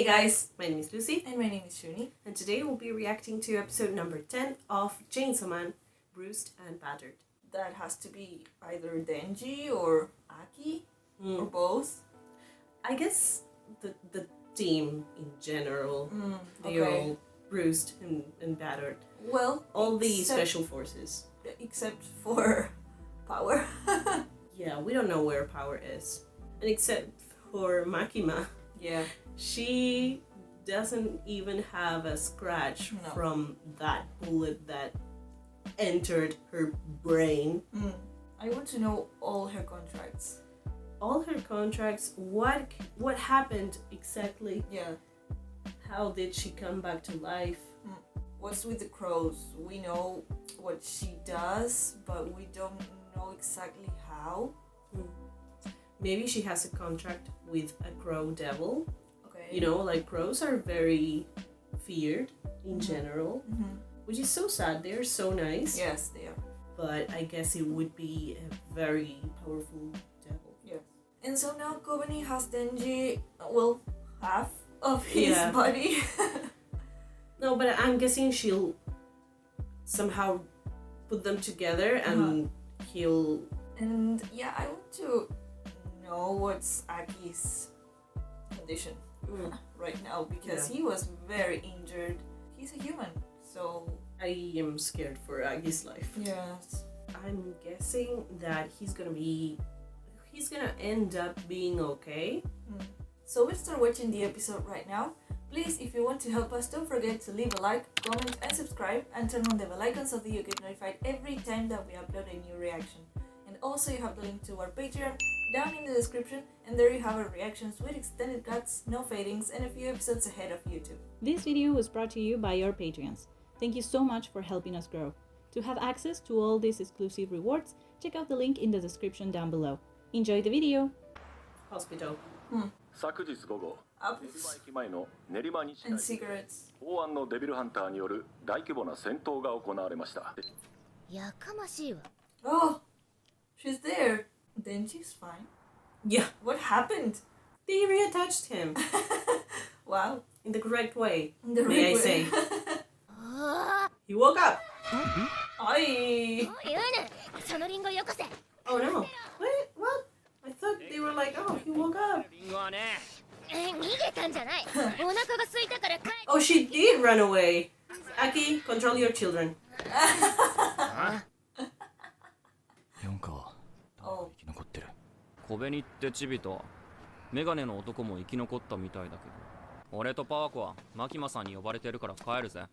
Hey guys, my name is Lucy. And my name is Shuni. And today we'll be reacting to episode number 10 of Chainsaw Man, Bruised and Battered. That has to be either Denji or Aki, or both. I guess the team in general, they're okay. all bruised and battered. Well, all the special forces. Except for Power. Yeah, we don't know where Power is. And except for Makima. Yeah. She doesn't even have a scratch from that bullet that entered her brain. I want to know all her contracts. All her contracts, what happened exactly? Yeah. How did she come back to life? What's with the crows? We know what she does, but we don't know exactly how. Maybe she has a contract with a crow devil. Okay. You know, like crows are very feared in general, which is so sad. They're so nice. Yes, they are. But I guess it would be a very powerful devil. Yeah. And so now Kobani has Denji, well, half of his body. No, but I'm guessing she'll somehow put them together and he'll... And yeah, I want to know what's Aki's condition right now, because he was very injured. He's a human, so... I am scared for Agi's life. Yes. I'm guessing that he's gonna end up being okay. So we'll start watching the episode right now. Please, if you want to help us, don't forget to leave a like, comment and subscribe, and turn on the bell icon so that you get notified every time that we upload a new reaction. And also you have the link to our Patreon down in the description, and there you have our reactions with extended cuts, no fadings, and a few episodes ahead of YouTube. This video was brought to you by our Patreons. Thank you so much for helping us grow. To have access to all these exclusive rewards, check out the link in the description down below. Enjoy the video! Hospital. And cigarettes. 法案のデビルハンターによる大規模な戦闘が行われました。やかましいわ。 Oh, she's there. Then she's fine. Yeah. What happened? They reattached him. Wow. In the correct way, In the may I right say. way. He woke up. Oi. 言うね。そのリンゴよこせ。 Oh no. Wait, what? I thought they were like, oh, he woke up. リンゴはね。逃げたんじゃない。お腹が空いたから帰。 Oh, she did run away. Aki, control your children. 4か。生き残ってる。小紅ってチビとメガネの男も生き残ったみたいだけど、俺とパワコはマキマさんに呼ばれてるから帰るぜ。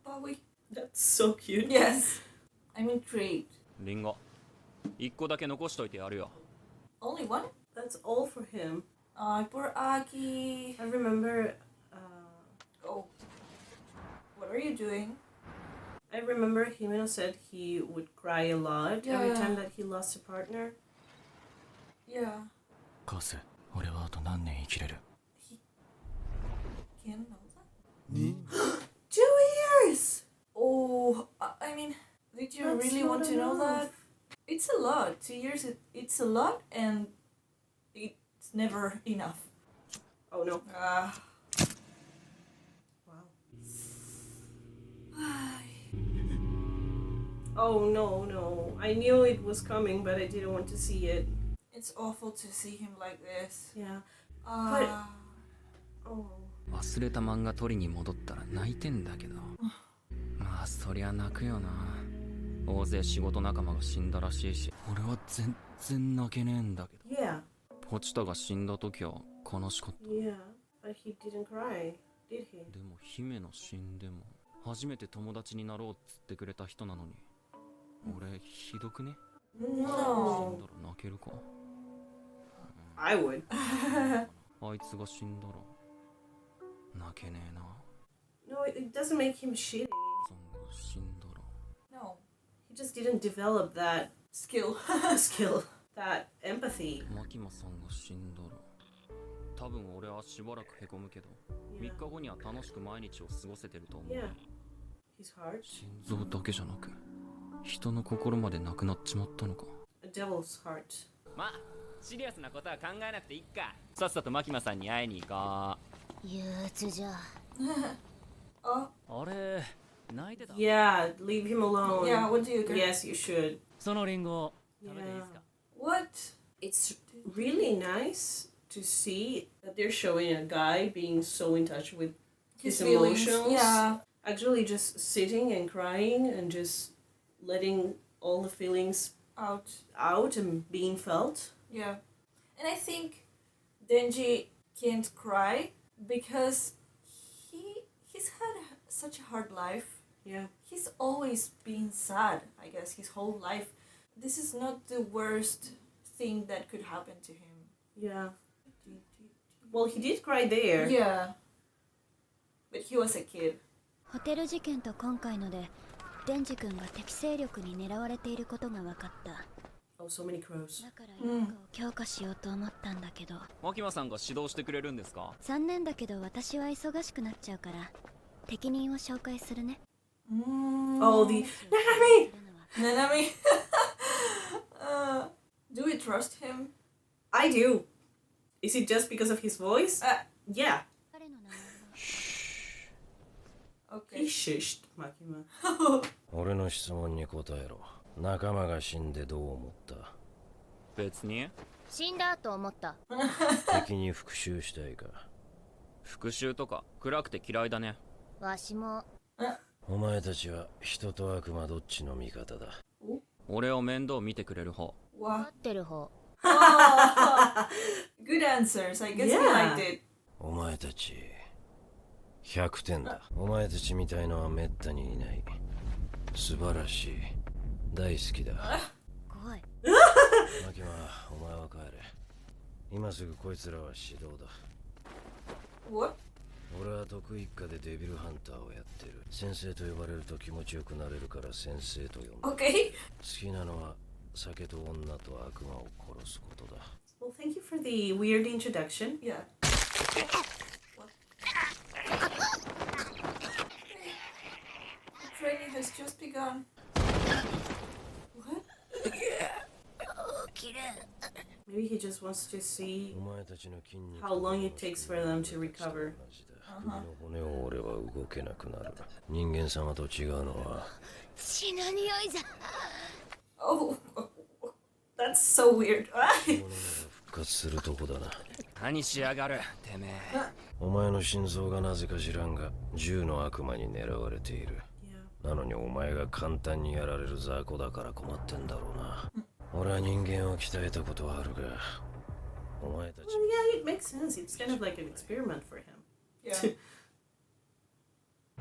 That's so cute. Yes. I'm intrigued. リンゴ1個だけ残しといてやるよ。 Only one? That's all for him. Poor Aki. I remember... Oh. What are you doing? I remember Himeno said he would cry a lot every time that he lost a partner. Yeah. カース、俺はあと何年生きれる？ Can't know that. 2 years! Oh, I mean, did you That's really not want to know enough. that? It's a lot. 2 years, it's a lot, and it's never enough. Oh no. Ah. Wow. Oh no. I knew it was coming, but I didn't want to see it. It's awful to see him like this. Yeah. Ah. Oh. 忘れた漫画取りに戻ったら泣いてんだけど、まあそりゃ泣くよな。大勢仕事仲間が死んだらしいし、俺は全然泣けねえんだけど。 Yeah. ポチタが死んだ時は悲しかった。 Yeah, but he didn't cry, did he? でも姫の死んでも初めて友達になろうっつってくれた人なのに、俺ひどくね？ No. 死んだら泣けるか？ I would. あいつが死んだら泣けねえな。 No, it doesn't make him shitty. さんが死んだら。 No. He just didn't develop that Skill. skill, that empathy. マキマさんが死んだら多分俺はしばらくへこむけど、3日後には楽しく毎日を過ごせてると思う。 Yeah. His heart. 心臓だけじゃなく人の心までなくなっちまったのか。 A devil's heart. まあシリアスなことは考えなくていいか。さっさとマキマさんに会いに行こう。憂鬱じゃ Oh, あれ泣いてた Yeah, leave him alone. yeah, what do you think? Yes, you should. そのリンゴ食べていいですか What? It's really nice to see that they're showing a guy being so in touch with his feelings. emotions. Yeah. Actually, just sitting and crying and just letting all the feelings out and being felt. Yeah. And I think Denji can't cry because he's had such a hard life. Yeah. He's always been sad, I guess, his whole life. This is not the worst thing that could happen to him. Yeah. Well, he did cry there. Yeah. But he was a kid. ホテル事件と今回のでデンジ君が敵勢力に狙われていることが分かった Oh, so many crows. だから何かを強化しようと思ったんだけどマキマさんが指導してくれるんですか残念だけど私は忙しくなっちゃうから適任を紹介するね Oh, the Nanami! Nanami. Do we trust him? I do. Is it just because of his voice? Yeah. 彼の名前は He Okay. shushed Makima. 俺の質問に答えろ。仲間が死んでどう思った？別に死んだと思った敵に復讐したいか？復讐とか暗くて嫌いだねわしもお前たちは人と悪魔どっちの味方だ？俺を面倒見てくれる方 待 Wow. ってる方 Oh, good answers. I guess he Yeah. liked it. お前たち100点だ。お前たちみたいのはめったにいない。素晴らしい。大好きだ。怖いマキマ、お前は帰れ。今すぐこいつらは指導だ。 What? 俺は得意一家でデビルハンターをやってる。先生と呼ばれると気持ちよくなれるから先生と呼んで。 Okay. 好きなのは酒と女と悪魔を殺すことだ。 Well, thank you for the weird introduction. Yeah. The training has just begun. What? Maybe he just wants to see お前たちの筋肉 how long it takes for them to recover. 首の骨を折れば動けなくなる。人間様と違うのは血の匂いじゃ Oh, that's so weird. 物が復活するとこだな。何しやがるてめえお前の心臓がなぜか知らんが銃の悪魔に狙われている。 Yeah. なのにお前が簡単にやられる雑魚だから困ってんだろうな。俺は人間を鍛えたことはあるが、お前たち Well, yeah, it makes sense. It's kind of like an experiment for him. Yeah.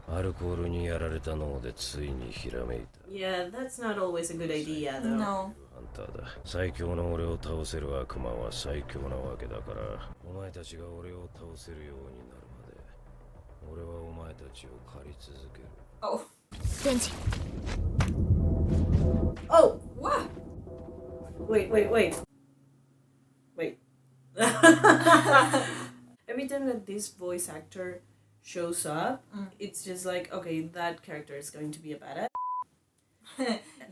アルコールにやられた脳でついにひらめいた。 Yeah, that's not always a good idea, though. No. ハンターだ。最強の俺を倒せる悪魔は最強なわけだから、お前たちが俺を倒せるようになるまで、俺はお前たちを狩り続ける。 Oh. デンジ Oh! What? Wait. Wait. Every time that this voice actor shows up, it's just like, okay, that character is going to be a badass.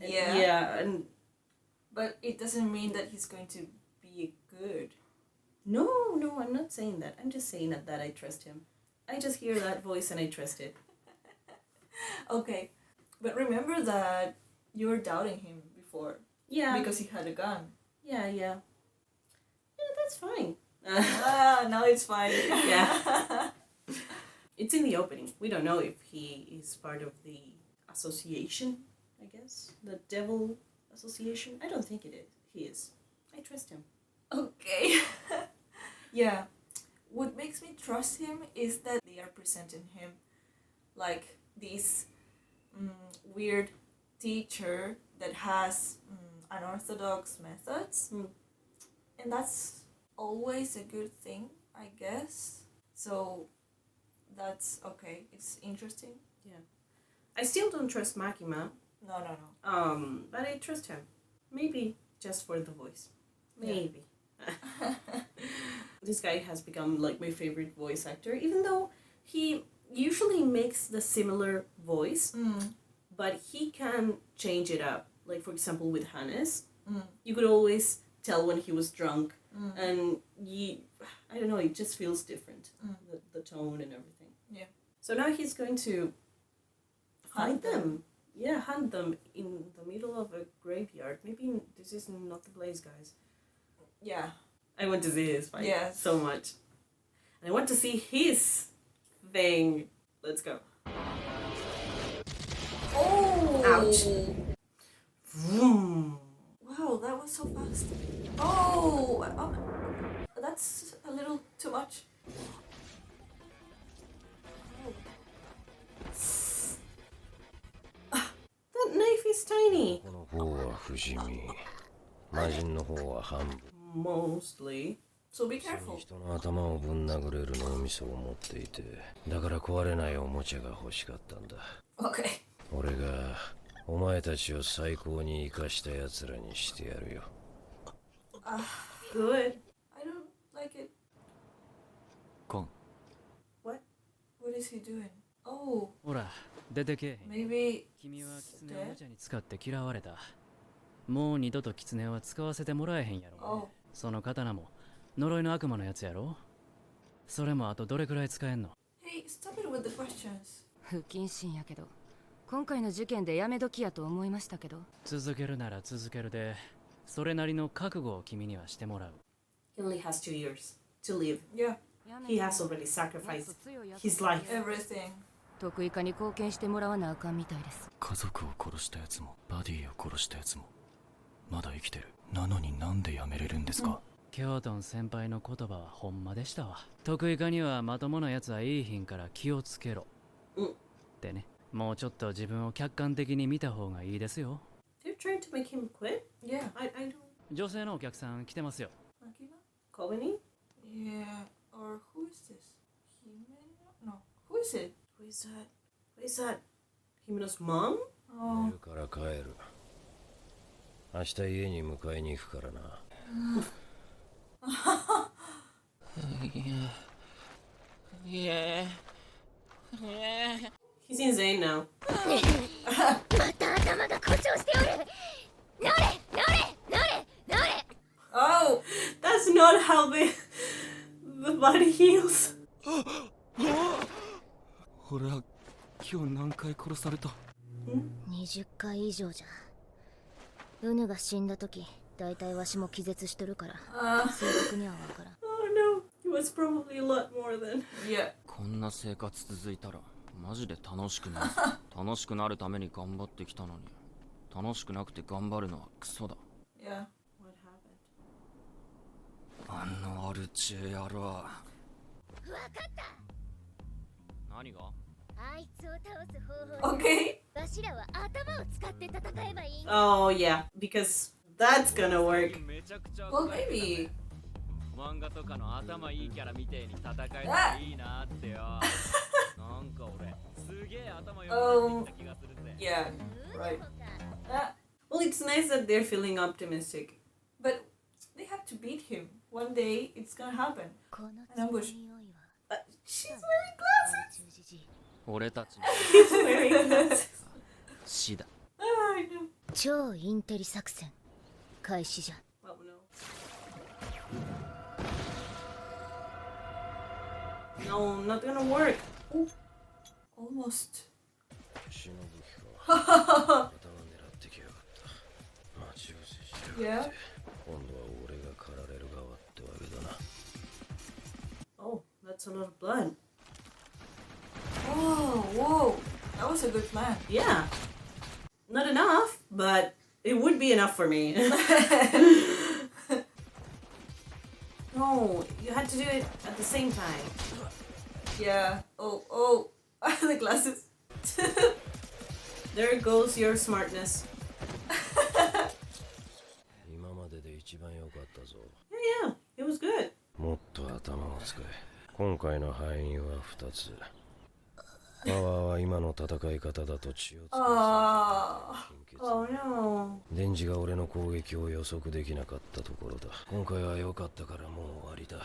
Yeah. Yeah, and But it doesn't mean that he's going to be good. no, I'm not saying that. I'm just saying that I trust him. I just hear that voice and I trust it. Okay. But remember that you were doubting him before Yeah. because he had a gun. Yeah. Yeah, that's fine. Now it's fine. Yeah. It's in the opening. We don't know if he is part of the association, I guess. The Devil Association. I don't think it is. He is. I trust him. Okay. Yeah. What makes me trust him is that they are presenting him like this weird teacher that has unorthodox methods. And that's always a good thing, I guess. So that's okay. It's interesting. Yeah. I still don't trust Makima, No. but I trust him. Maybe just for the voice. Maybe. This guy has become like my favorite voice actor, even though he usually makes the similar voice, but he can change it up. Like, for example, with Hannes, you could always tell when he was drunk and I don't know, it just feels different, the tone and everything. Yeah. So now he's going to find them. Yeah, hunt them in the middle of a graveyard. Maybe this is not the place, guys. Yeah. I want to see his fight Yes. so much. And I want to see his thing. Let's go. Oh! Ouch. Vroom. Wow, that was so fast. Oh! That's a little too much. That knife is tiny. この方は不死身。魔人の方は半分。 Mostly. So be careful. 人の頭をぶん殴れる脳みそを持っていて、だから壊れないおもちゃが欲しかったんだ。Okay. 俺がお前たちを最高に生かした奴らにしてやるよ。Good. I don't like it. コン What? What is he doing? Oh, ほら出てけえへん maybe 君は狐を無茶に使って嫌われたもう二度と狐は使わせてもらえへんやろ、 Oh. その刀も呪いの悪魔のやつやろそれもあとどれくらい使えんの Hey, stop it with the questions. 不謹慎やけど今回の事件でやめ時やと思いましたけど続けるなら続けるでそれなりの覚悟を君にはしてもらう He only has 2 years to live. Yeah, He has already sacrificed his life. everything. 得意化に貢献してもらわなあかんみたいです家族を殺したやつもバディを殺したやつもまだ生きてるなのになんでやめれるんですか、キョートン先輩の言葉はほんまでしたわ得意化にはまともなやつはいい品から気をつけろ、ってねもうちょっと自分を客観的に見た方がいいですよ They're trying to make him quit? Yeah. I don't... 女性のお客さん来てますよ Makina? Kobani? Yeah. Or who is this? Himeno? No. Who is it? Who is that? Who is that? Himeno's mom? 寝 Oh. るから帰る。明日家に迎えに行くからな。He's insane now. また頭が故障しておる。乗れ乗れ乗れ乗れ。 Oh! That's not how the body heals. 俺は今日何回殺された20回以上じゃ。ウヌが死んだ時、だいたいわしも気絶しとるから、正確にはわからん。 Oh no. It was probably a lot more than... Yeah. こんな生活続いたらマジで楽しくない楽しくなるために頑張ってきたのに楽しくなくて頑張るのはクソだ Yeah. What happened? あのアルチェ野郎わかった何があいつを倒す方法 Okay. わしらは頭を使って戦えばいい。 Oh yeah, because that's gonna work. めちゃくちゃ Well, maybe. 漫画とかの頭いいキャラみてえに戦えたらいいなってよなんか俺すげえ頭良くなってきた気がするぜ Yeah. Right. Well, it's nice that they're feeling optimistic. But they have to beat him. One day it's gonna happen. このアンブッシュ血の匂いは She's wearing アルチュージジ俺たちの glasses. Wearing glasses. 死だ Oh, I know. 超インテリ作戦開始じゃ。 Oh no. No, not gonna work. Almost. 死の武器か。頭狙ってきやがった。待ち伏せしやがっ Yeah. て。今度は俺が狩られる側ってわけだな。 Oh, that's a lot of blood. Oh, whoa. That was a good plan. Yeah. Not enough, but it would be enough for me. No, you had to do it at the same time. Yeah. Oh. The glasses. There goes your smartness. 今までで一番良かったぞ。 Yeah, it was good. もっと頭を使え。今回の敗因は2つ。パワーは今の戦い方だと血をつけ Oh no. デンジが俺の攻撃を予測できなかったところだ。今回は良かったからもう終わりだ。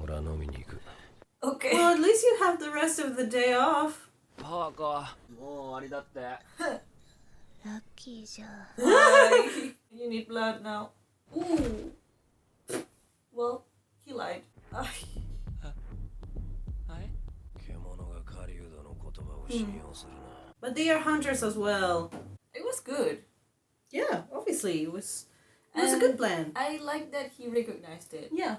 俺は飲みに行く。 Okay. Well, at least you have the rest of the day off. パワーかもう終わりだってラッキーじゃ。 Bye. You need blood now. Ooh. Well, he lied. はい。獣が狩人の言葉を信用するな。But they are hunters as well. It was good. Yeah, obviously it was a good plan. I like that he recognized it. Yeah.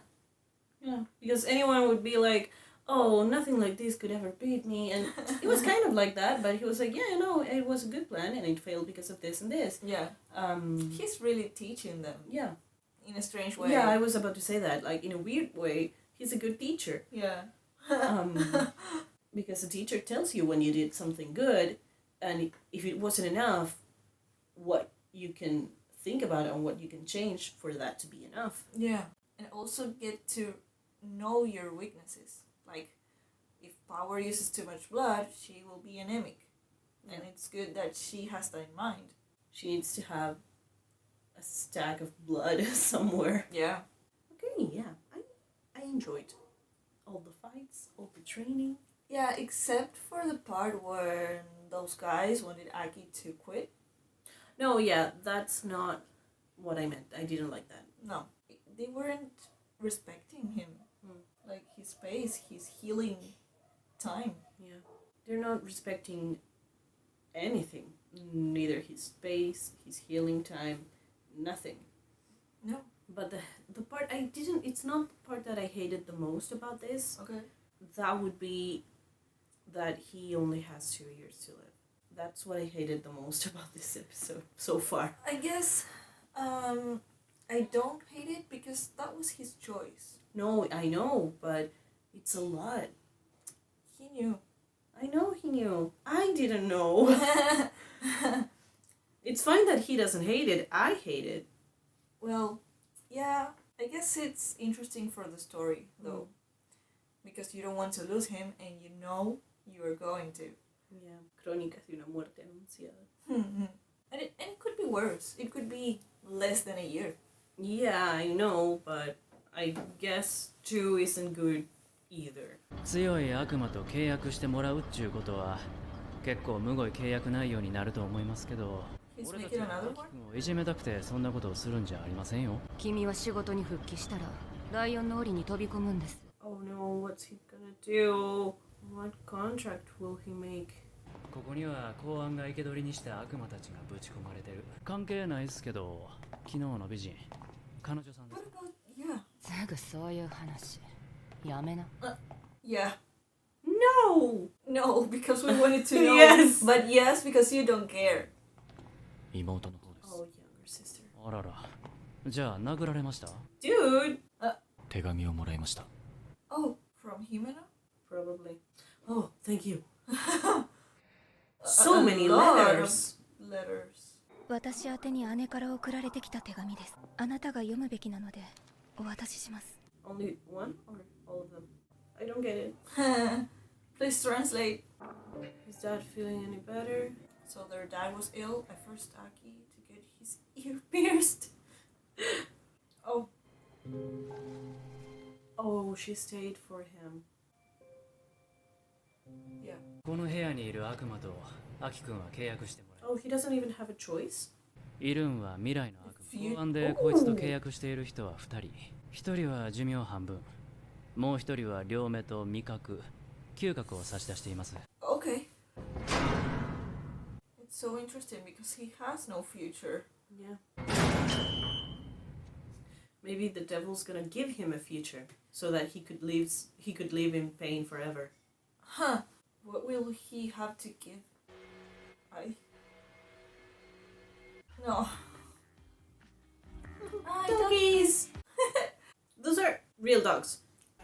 Because anyone would be like, oh, nothing like this could ever beat me, and it was kind of like that, but he was like, yeah, no, it was a good plan and it failed because of this and this. Yeah. He's really teaching them. Yeah. In a strange way. Yeah, I was about to say that. Like, in a weird way, he's a good teacher. Yeah. Because a teacher tells you when you did something good, and if it wasn't enough, what you can think about it and what you can change for that to be enough. Yeah. And also get to know your weaknesses. Like, if Power uses too much blood, she will be anemic. Yeah. And it's good that she has that in mind. She needs to have a stack of blood somewhere. Yeah. Okay, yeah. I enjoyed all the fights, all the training. Yeah, except for the part where those guys wanted Aki to quit. No, yeah, that's not what I meant. I didn't like that. No. They weren't respecting him. Like, his space, his healing time. Yeah. They're not respecting anything. Neither his space, his healing time, nothing. No. But the part it's not the part that I hated the most about this. Okay. That would be that he only has 2 years to live. That's what I hated the most about this episode so far. I guess I don't hate it because that was his choice. No, I know, but it's a lot. He knew. I know he knew. I didn't know. It's fine that he doesn't hate it. I hate it. Well, yeah, I guess it's interesting for the story, though. Because you don't want to lose him and you know you are going to. Yeah, Crónicas de una muerte anunciada. And it could be worse. It could be less than a year. Yeah, I know, but I guess 2 isn't good either. 強い悪魔と契約してもらうっちゅうことは結構むごい契約内容になると思いますけど、 He's 俺たち making は another アキ one? 君をいじめたくてそんなことをするんじゃありませんよ。君は仕事に復帰したらライオンの檻に飛び込むんです。 Oh no, what's he gonna do? What contract will he make? ここには公安が生け捕りにした悪魔たちがぶち込まれてる。関係ないですけど、昨日の美人、彼女さんです。 What about... Yeah. すぐそういう話やめな。Yeah. No! No, because we wanted to know. Yes. But yes, because you don't care. 妹の方です。 Oh, younger sister. あらら。じゃあ殴られました？ Dude! 手紙をもらいました。 Oh, from Himena? Probably. Oh, thank you. So many lot of letters. Letters. 私宛てに姉から送られてきた手紙です。あなたが読むべきなのでお渡しします。 Only one or all of them? I don't get it. Please translate. Is dad feeling any better? So their dad was ill. I forced Aki to get his ear pierced. Oh. Oh, she stayed for him. Yeah. この部屋にいる悪魔とアキ君は契約してもらう。 Oh, he doesn't even have a choice? いるんは未来の悪魔。 Few- 公安でこいつと契約している人は2人。1人は寿命半分。もう1人は両目と味覚、嗅覚を差し出しています。 Okay. It's so interesting because he has no future. Yeah. Maybe the devil's gonna give him a future so that he could live in pain forever. Huh. What will he have to give? No. Doggies! Those are real dogs.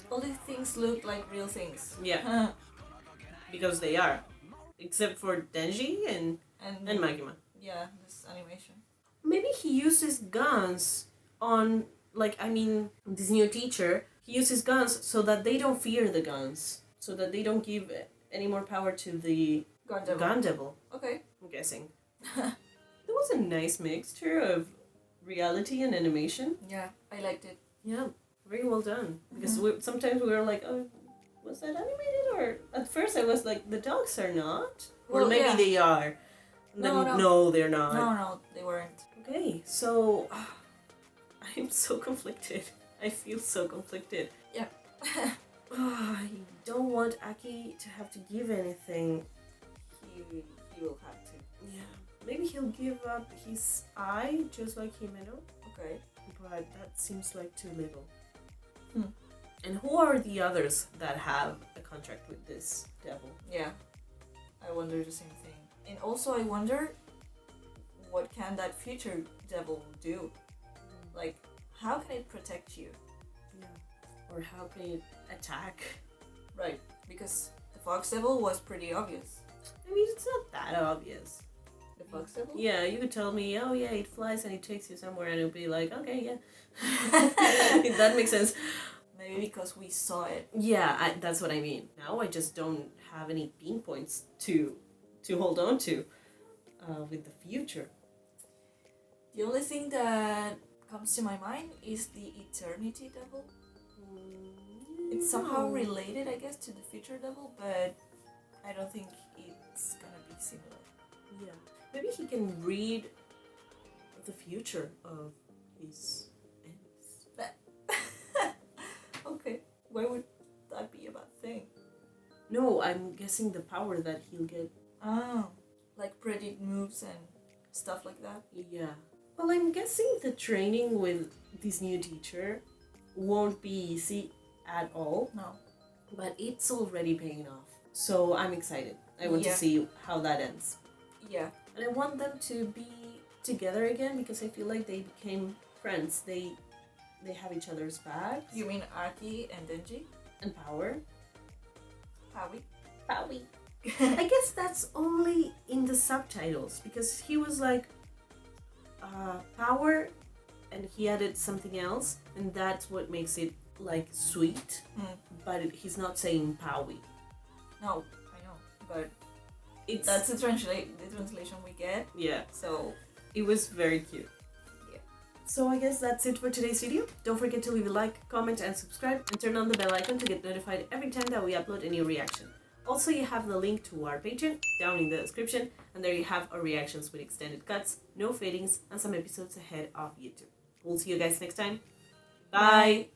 All these things look like real things. Yeah. Because they are. Except for Denji and Magima. Yeah, this animation. Maybe he uses guns on, this new teacher, he uses guns so that they don't fear the guns. So that they don't give any more power to the Gun Devil. Okay. I'm guessing. It was a nice mixture of reality and animation. Yeah, I liked it. Yeah, very well done. Because sometimes we were like, oh, was that animated? Or at first I was like, the dogs are not? Or Well, maybe yeah. they are. And then, no, they're not. No, they weren't. Okay, so I'm so conflicted. I feel so conflicted. Yeah. I don't want Aki to have to give anything. He will have to. Yeah. Maybe he'll give up his eye, just like Himeno. Okay. But that seems like too little. Hmm. And who are the others that have a contract with this devil? Yeah. I wonder the same thing. And also I wonder what can that future devil do? Like, how can it protect you? Yeah. Or how can it attack? Right. Because the fox devil was pretty obvious. I mean, it's not that obvious. The fox devil? Yeah, you could tell me, oh yeah, it flies and it takes you somewhere, and it'll be like, okay, yeah. That makes sense. Maybe because we saw it. Yeah, that's what I mean. Now I just don't have any pinpoints to hold on to with the future. The only thing that comes to my mind is the eternity devil. It's somehow related, I guess, to the future devil, but I don't think it's gonna be similar. Yeah. Maybe he can read the future of his enemies. Okay. Why would that be a bad thing? No, I'm guessing the power that he'll get. Oh. Like predict moves and stuff like that? Yeah. Well, I'm guessing the training with this new teacher won't be easy at all. No. But it's already paying off. So I'm excited. I want to see how that ends. Yeah. And I want them to be together again because I feel like they became friends. They have each other's backs. You mean Aki and Denji? And Power. Howie. I guess that's only in the subtitles because he was like Power and he added something else and that's what makes it like sweet. But he's not saying Powie. No, I know. But That's the translation we get. Yeah. So it was very cute. Yeah. So I guess that's it for today's video. Don't forget to leave a like, comment and subscribe and turn on the bell icon to get notified every time that we upload a new reaction. Also, you have the link to our Patreon down in the description, and there you have our reactions with extended cuts, no fadings, and some episodes ahead of YouTube. We'll see you guys next time. Bye!